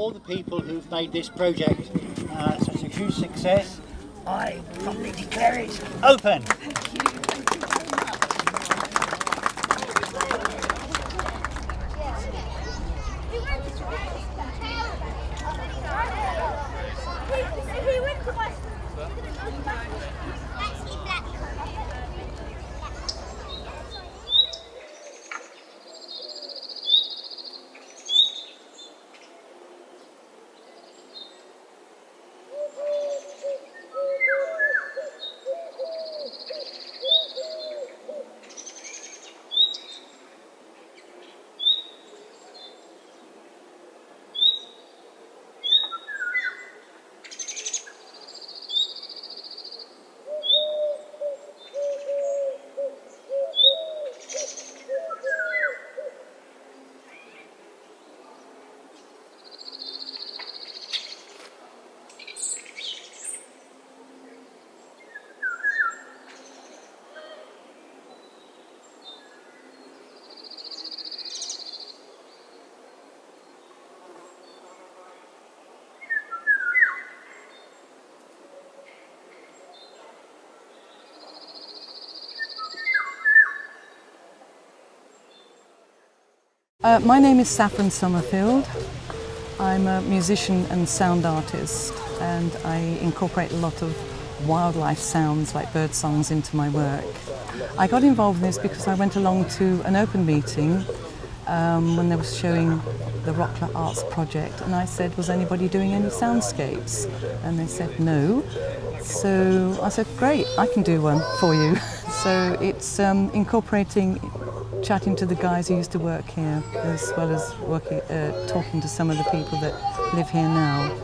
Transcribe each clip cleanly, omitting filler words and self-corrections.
all the people who've made this project such a huge success, I promptly declare it open. My name is Saffron Summerfield. I'm a musician and sound artist, and I incorporate a lot of wildlife sounds like bird songs into my work. I got involved in this because I went along to an open meeting when they were showing the ROCLA Arts project, and I said, was anybody doing any soundscapes? And they said no. So I said, great, I can do one for you. So it's incorporating chatting to the guys who used to work here, as well as talking to some of the people that live here now.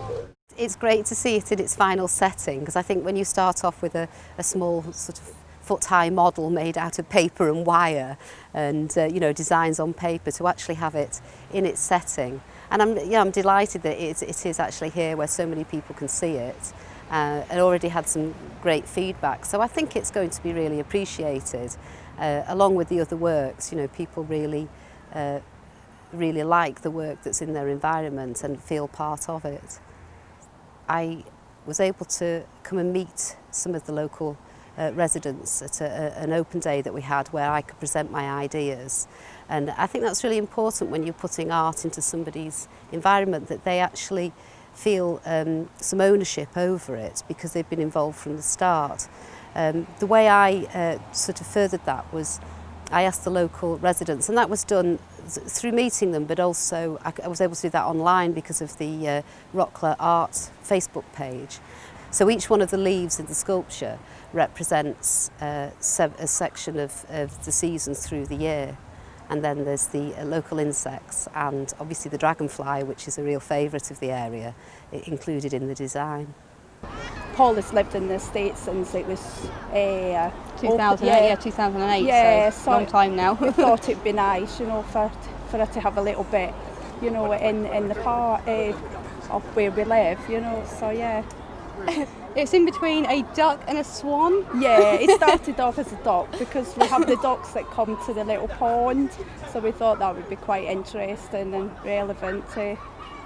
It's great to see it in its final setting, because I think when you start off with a small sort of foot-high model made out of paper and wire and designs on paper, to actually have it in its setting. And I'm delighted that it is actually here where so many people can see it. And already had some great feedback, so I think it's going to be really appreciated. Along with the other works, people really like the work that's in their environment and feel part of it. I was able to come and meet some of the local residents at an open day that we had, where I could present my ideas. And I think that's really important when you're putting art into somebody's environment, that they actually feel some ownership over it, because they've been involved from the start. The way I sort of furthered that was I asked the local residents, and that was done through meeting them, but also I was able to do that online because of the ROCLA Art Facebook page. So each one of the leaves in the sculpture represents a section of the seasons through the year. And then there's the local insects, and obviously the dragonfly, which is a real favourite of the area, included in the design. Paul has lived in the States since it was 2008, 2008, yeah, so long time now. I thought it'd be nice, for her to have a little bit, in the part of where we live, so yeah. It's in between a duck and a swan. Yeah, it started off as a duck because we have the ducks that come to the little pond, so we thought that would be quite interesting and relevant to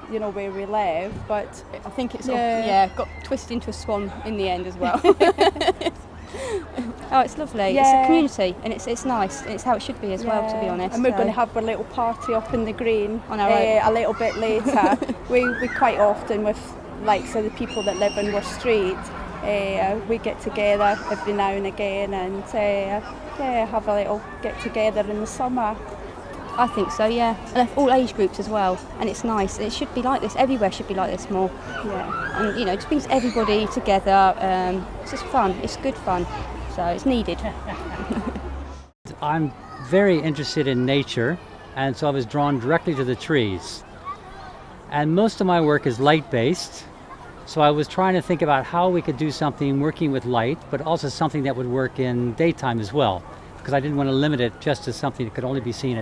where we live. But I think it's got twisted into a swan in the end as well. Oh, it's lovely. Yeah. It's a community, and it's nice. It's how it should be as well, to be honest. And we're going to have a little party up in the green on our own a little bit later. we quite often, with the people that live in our street, we get together every now and again and have a little get together in the summer. I think so, yeah. And all age groups as well. And it's nice. It should be like this. Everywhere should be like this more. Yeah. And it just brings everybody together. It's just fun. It's good fun. So it's needed. I'm very interested in nature, and so I was drawn directly to the trees. And most of my work is light-based, so I was trying to think about how we could do something working with light, but also something that would work in daytime as well, because I didn't want to limit it just to something that could only be seen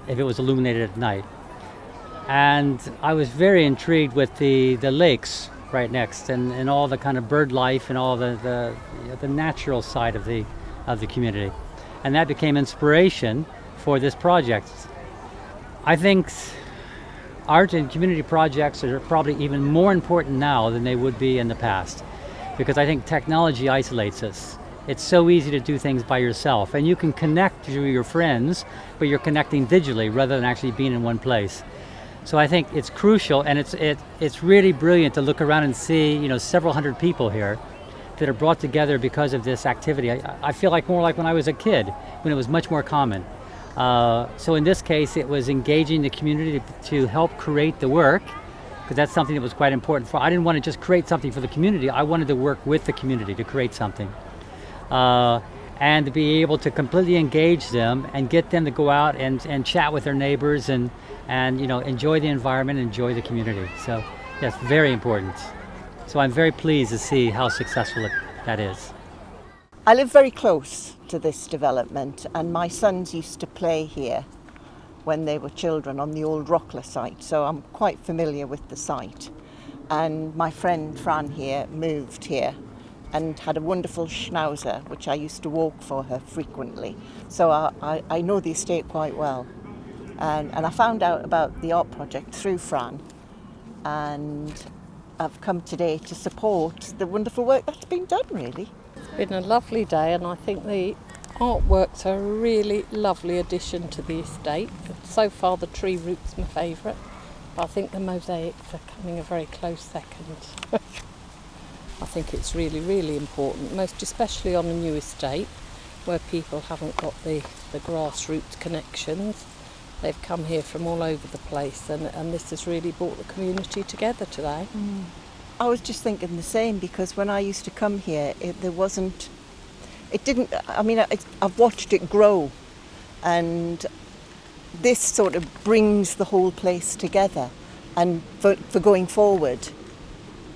if it was illuminated at night. And I was very intrigued with the lakes right next, and all the kind of bird life and all the natural side of the community. And that became inspiration for this project. I think art and community projects are probably even more important now than they would be in the past, because I think technology isolates us. It's so easy to do things by yourself, and you can connect to your friends, but you're connecting digitally rather than actually being in one place. So I think it's crucial, and it's really brilliant to look around and see, several hundred people here that are brought together because of this activity. I feel like more like when I was a kid, when it was much more common. So in this case, it was engaging the community to help create the work, because that's something that was quite important for. I didn't want to just create something for the community. I wanted to work with the community to create something. And to be able to completely engage them and get them to go out and chat with their neighbors and enjoy the environment, enjoy the community. So that's very important. So I'm very pleased to see how successful that is. I live very close to this development, and my sons used to play here when they were children on the old ROCLA site, so I'm quite familiar with the site. And my friend Fran here moved here and had a wonderful schnauzer, which I used to walk for her frequently. So I know the estate quite well. And I found out about the art project through Fran, and I've come today to support the wonderful work that's been done, really. It's been a lovely day, and I think the artworks are a really lovely addition to the estate. So far the tree root's my favourite, but I think the mosaics are coming a very close second. I think it's really, really important, most especially on a new estate where people haven't got the grassroots connections. They've come here from all over the place, and this has really brought the community together today. I was just thinking the same, because when I used to come here, I've watched it grow, and this sort of brings the whole place together. And for going forward,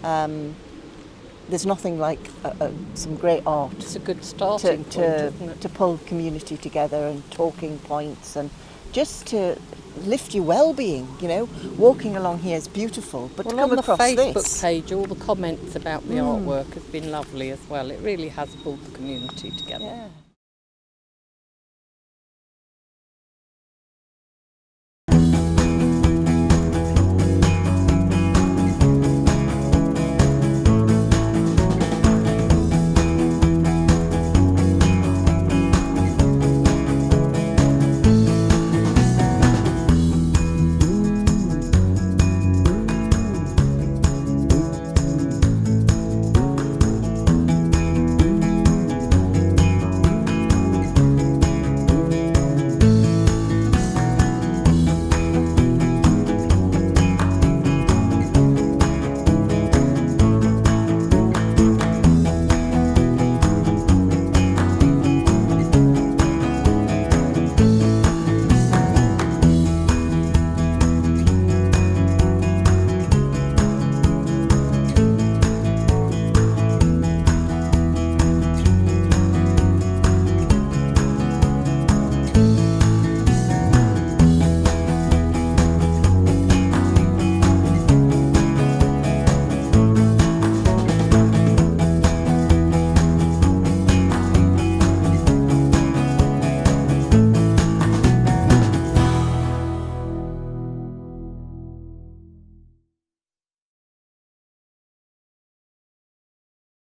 there's nothing like some great art. It's a good starting point, isn't it? To pull community together and talking points, and just to lift your well-being, Walking along here is beautiful, but to come across this... on the Facebook this... page, all the comments about the artwork have been lovely as well. It really has pulled the community together. Yeah.